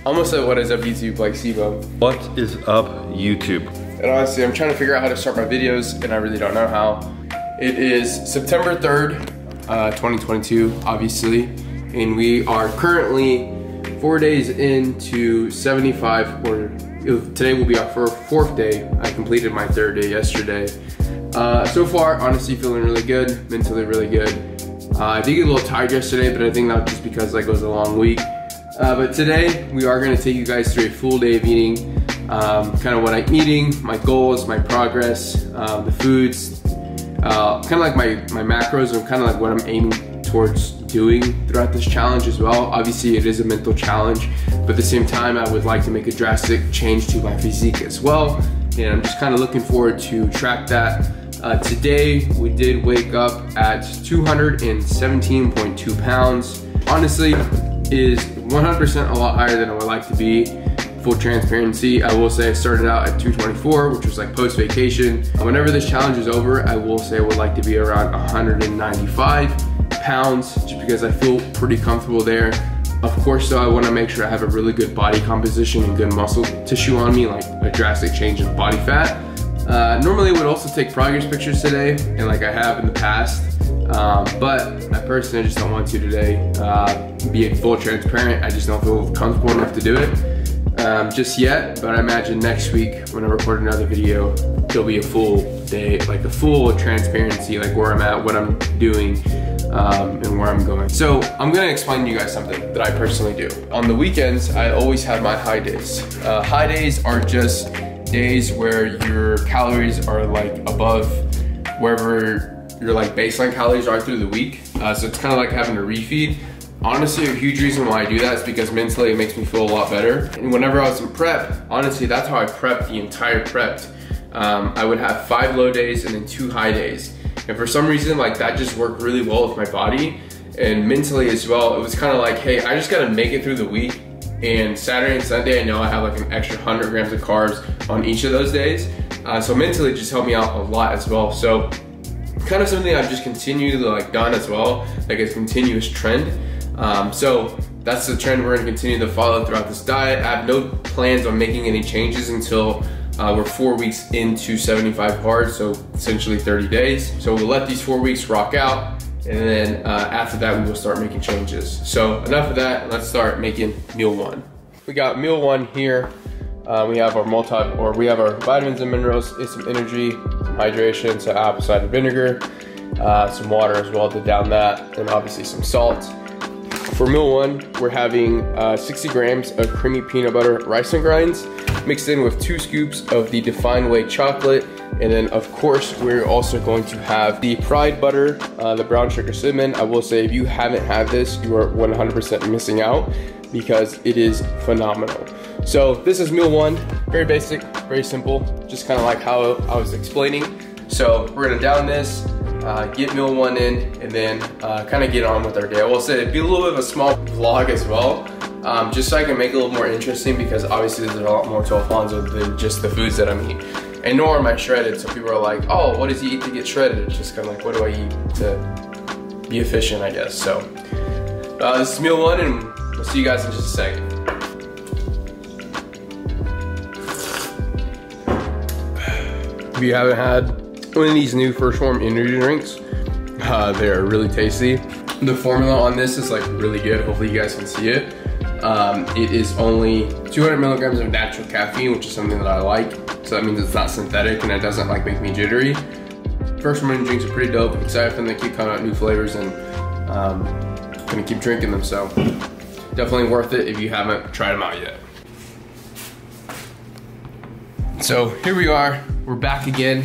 Almost said what is up YouTube, like SIBO. What is up YouTube? And honestly, I'm trying to figure out how to start my videos and I really don't know how. It is September 3rd, 2022, obviously. And we are currently 4 days into 75, or today will be our fourth day. I completed my third day yesterday. So far, honestly, feeling really good, mentally really good. I did get a little tired yesterday, but I think that was just because like it was a long week. But today, we are gonna take you guys through a full day of eating, kind of what I'm eating, my goals, my progress, the foods, kind of like my macros, and kind of like what I'm aiming towards doing throughout this challenge as well. Obviously, it is a mental challenge, but at the same time, I would like to make a drastic change to my physique as well. And I'm just kind of looking forward to track that. Today, we did wake up at 217.2 pounds. Honestly, is 100% a lot higher than I would like to be. Full transparency, I will say I started out at 224, which was like post-vacation. Whenever this challenge is over, I will say I would like to be around 195 pounds, just because I feel pretty comfortable there. Of course, though, I want to make sure I have a really good body composition and good muscle tissue on me, like a drastic change in body fat. Normally I would also take progress pictures today, and like I have in the past, but I personally just don't want to today. Being full transparent, I just don't feel comfortable enough to do it just yet, but I imagine next week when I record another video, there'll be a full day, like a full transparency, like where I'm at, what I'm doing, and where I'm going. So I'm gonna explain to you guys something that I personally do. On the weekends, I always have my high days. High days are just days where your calories are like above wherever your like baseline calories are through the week. So it's kind of like having a refeed. Honestly, a huge reason why I do that is because mentally it makes me feel a lot better. And whenever I was in prep, honestly, that's how I prepped the entire prep. I would have 5 low days and then 2 high days. And for some reason, like that just worked really well with my body. And mentally as well, it was kind of like, hey, I just gotta make it through the week. And Saturday and Sunday, I know I have like an extra 100 grams of carbs on each of those days. So mentally it just helped me out a lot as well. So kind of something I've just continued to like done as well, like a continuous trend. So that's the trend we're gonna continue to follow throughout this diet. I have no plans on making any changes until we're 4 weeks into 75 hard, so essentially 30 days. So we'll let these 4 weeks rock out, and then after that, we will start making changes. So enough of that, let's start making meal 1. We got meal 1 here. We have our we have our vitamins and minerals, it's some energy, some hydration, so apple cider vinegar, some water as well to down that, and obviously some salt. For meal 1, we're having 60 grams of creamy peanut butter rice and grinds, mixed in with 2 scoops of the Defined Way chocolate. And then of course, we're also going to have the Pride butter, the brown sugar cinnamon. I will say if you haven't had this, you are 100% missing out because it is phenomenal. So this is meal 1, very basic, very simple, just kind of like how I was explaining. So we're gonna down this, get meal 1 in, and then kind of get on with our day. I will say it'd be a little bit of a small vlog as well, just so I can make it a little more interesting, because obviously there's a lot more to Alfonso than just the foods that I'm eating. And nor am I shredded, so people are like, oh, what does he eat to get shredded? It's just kind of like, what do I eat to be efficient, I guess. So this is meal 1, and we'll see you guys in just a second. If you haven't had one of these new First Form energy drinks, they're really tasty. The formula on this is like really good. Hopefully you guys can see it. It is only 200 milligrams of natural caffeine, which is something that I like. So that means it's not synthetic and it doesn't like make me jittery. First Form energy drinks are pretty dope. Excited for them to keep coming out new flavors, and gonna keep drinking them. So definitely worth it if you haven't tried them out yet. So here we are. We're back again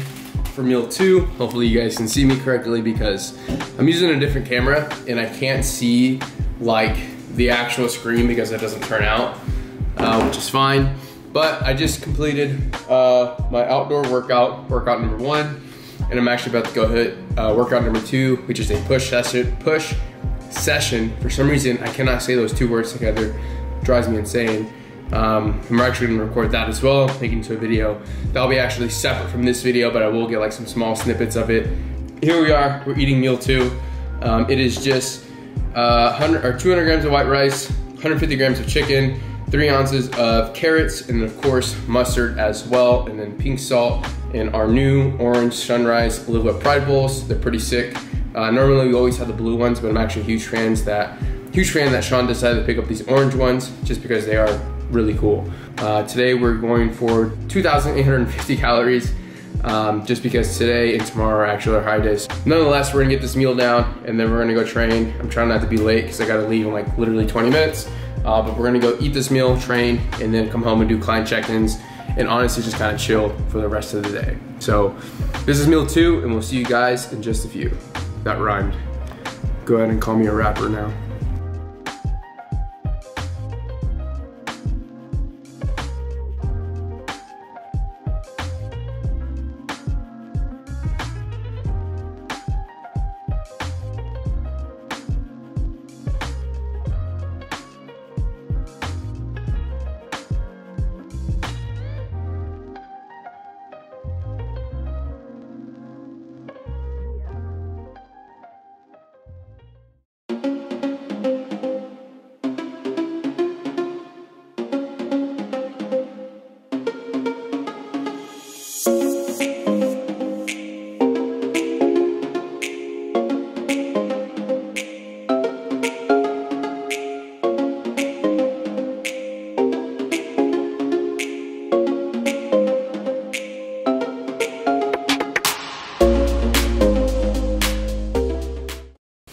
for meal 2. Hopefully you guys can see me correctly because I'm using a different camera and I can't see like the actual screen because it doesn't turn out, which is fine. But I just completed my outdoor workout number 1, and I'm actually about to go hit workout number 2, which is a push session. For some reason, I cannot say those 2 words together. It drives me insane. I'm actually gonna record that as well, make it into a video. That'll be actually separate from this video, but I will get like some small snippets of it. Here we are, we're eating meal 2. It is just 200 grams of white rice, 150 grams of chicken, 3 ounces of carrots, and of course mustard as well, and then pink salt, and our new orange Sunrise Live Up Pride Bowls. They're pretty sick. Normally we always have the blue ones, but I'm actually a huge fan that Sean decided to pick up these orange ones just because they are really cool. Today we're going for 2,850 calories, just because today and tomorrow are actually our high days. Nonetheless, we're gonna get this meal down and then we're gonna go train. I'm trying not to be late because I gotta leave in like literally 20 minutes. But we're gonna go eat this meal, train, and then come home and do client check-ins, and honestly just kind of chill for the rest of the day. So this is meal 2, and we'll see you guys in just a few. That rhymed. Go ahead and call me a rapper now.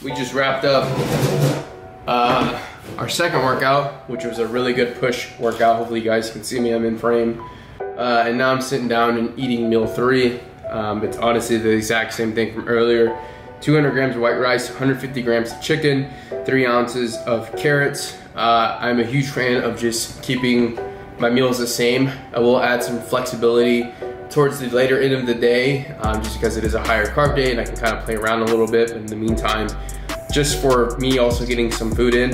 We just wrapped up our second workout, which was a really good push workout. Hopefully you guys can see me, I'm in frame. And now I'm sitting down and eating meal 3. It's honestly the exact same thing from earlier. 200 grams of white rice, 150 grams of chicken, 3 ounces of carrots. I'm a huge fan of just keeping my meals the same. I will add some flexibility towards the later end of the day, just because it is a higher carb day and I can kind of play around a little bit. But in the meantime, just for me also getting some food in,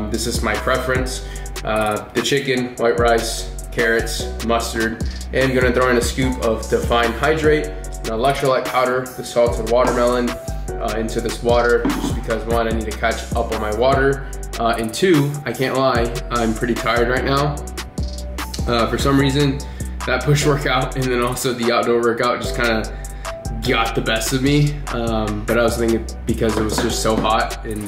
this is my preference. The chicken, white rice, carrots, mustard, and I'm gonna throw in a scoop of Define Hydrate, an electrolyte powder, the salted watermelon into this water, just because 1, I need to catch up on my water, and 2, I can't lie, I'm pretty tired right now. For some reason, that push workout and then also the outdoor workout just kind of got the best of me. But I was thinking because it was just so hot and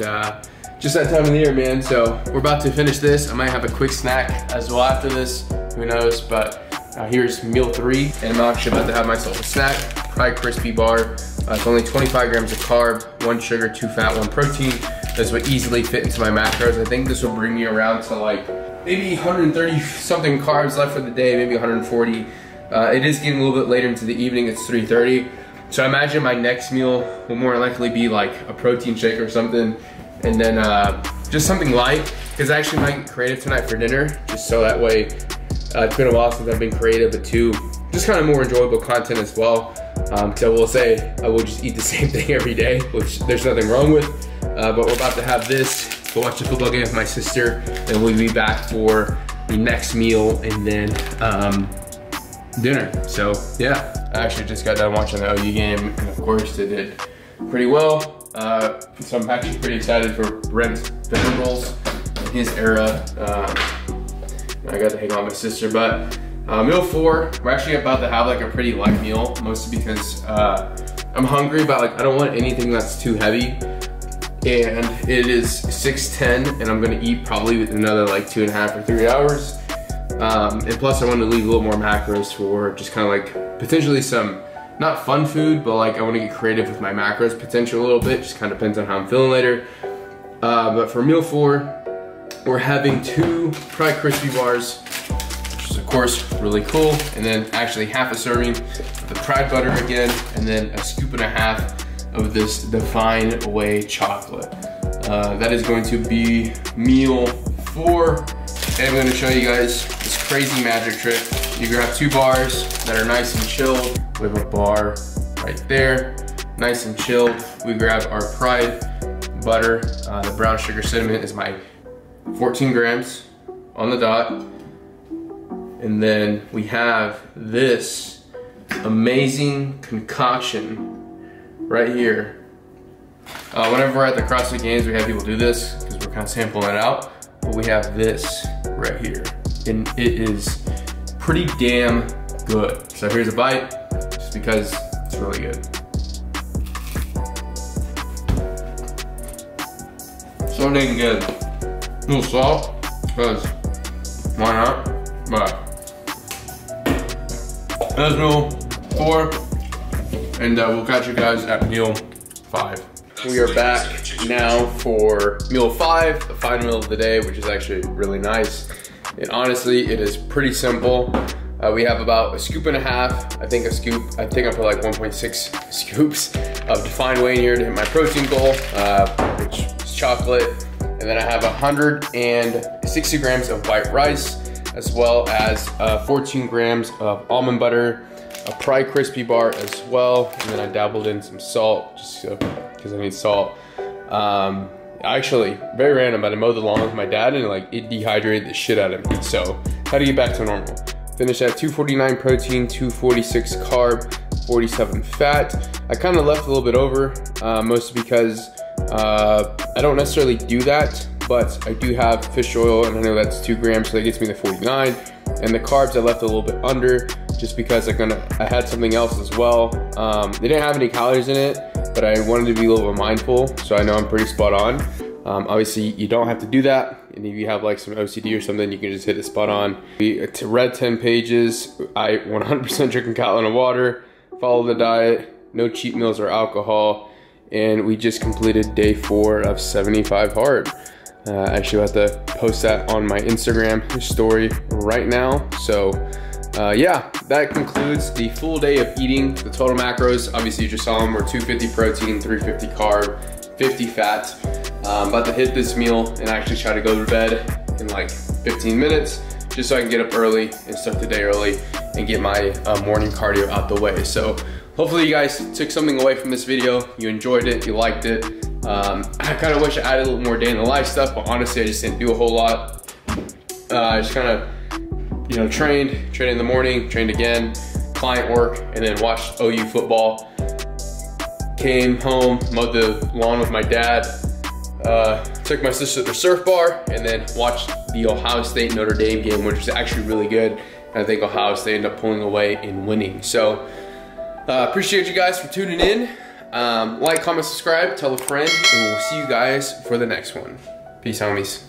just that time of the year, man. So we're about to finish this. I might have a quick snack as well after this, who knows, but here's meal 3, and I'm actually about to have myself a snack. Pride Crispy Bar. It's only 25 grams of carb, 1 sugar, 2 fat, 1 protein. This would easily fit into my macros. I think this will bring me around to like maybe 130 something carbs left for the day, maybe 140. It is getting a little bit later into the evening, it's 3:30. So I imagine my next meal will more likely be like a protein shake or something, and then just something light, because I actually might get creative tonight for dinner, just so that way, it's been a while since I've been creative, but 2, just kind of more enjoyable content as well. Because I will say, I will just eat the same thing every day, which there's nothing wrong with, but we're about to have this, go watch a football game with my sister, and we'll be back for the next meal, and then dinner. So yeah. I actually just got done watching the OU game, and of course they did pretty well. So I'm actually pretty excited for Brent's Venables in his era. I got to hang out with my sister, but meal 4, we're actually about to have like a pretty light meal, mostly because I'm hungry, but like I don't want anything that's too heavy. And it is 6:10, and I'm gonna eat probably with another like 2.5 or 3 hours. And plus I want to leave a little more macros for just kind of like potentially some, not fun food, but like I want to get creative with my macros potential a little bit, just kind of depends on how I'm feeling later. But for meal 4, we're having 2 Pride Crispy Bars, which is of course really cool, and then actually half a serving of the Pride butter again, and then a scoop and a half of this Define Whey chocolate. That is going to be meal 4. And I'm going to show you guys this crazy magic trick. You grab 2 bars that are nice and chilled. We have a bar right there, nice and chilled. We grab our Pride butter. The brown sugar cinnamon is my 14 grams on the dot. And then we have this amazing concoction right here. Whenever we're at the CrossFit Games, we have people do this because we're kind of sampling it out. But we have this right here. and it is pretty damn good. So here's a bite, just because it's really good. So dang good. A little salt, because why not? But that's meal 4, and we'll catch you guys at meal 5. We are back now for meal 5, the final meal of the day, which is actually really nice. And honestly, it is pretty simple. We have about a scoop and a half. I think I put like 1.6 scoops of defined whey in here to hit my protein goal, which is chocolate. And then I have 160 grams of white rice, as well as 14 grams of almond butter, a Pry Crispy bar as well, and then I dabbled in some salt, just because I need salt. Actually, very random, but I mowed the lawn with my dad, and like it dehydrated the shit out of me. So, how to get back to normal? Finished at 249 protein, 246 carb, 47 fat. I kind of left a little bit over, mostly because I don't necessarily do that, but I do have fish oil, and I know that's 2 grams, so that gets me to 49. And the carbs I left a little bit under, just because I had something else as well. They didn't have any calories in it, but I wanted to be a little bit mindful, so I know I'm pretty spot on. Obviously, you don't have to do that, and if you have like some OCD or something, you can just hit it spot on. To read 10 pages, I 100% drink a gallon of water, follow the diet, no cheat meals or alcohol, and we just completed day 4 of 75 hard. Actually, I'll have to post that on my Instagram story right now. So yeah, that concludes the full day of eating. The total macros, obviously you just saw them, were 250 protein, 350 carb, 50 fat. I'm about to hit this meal and actually try to go to bed in like 15 minutes, just so I can get up early and start the day early and get my morning cardio out the way. So hopefully you guys took something away from this video. You enjoyed it, you liked it. I kind of wish I added a little more day in the life stuff, but honestly I just didn't do a whole lot. I just kind of, you know, trained in the morning, trained again, client work, and then watched OU football. Came home, mowed the lawn with my dad, took my sister to the surf bar, and then watched the Ohio State Notre Dame game, which was actually really good. And I think Ohio State ended up pulling away and winning. So appreciate you guys for tuning in. Like, comment, subscribe, tell a friend, and we'll see you guys for the next one. Peace, homies.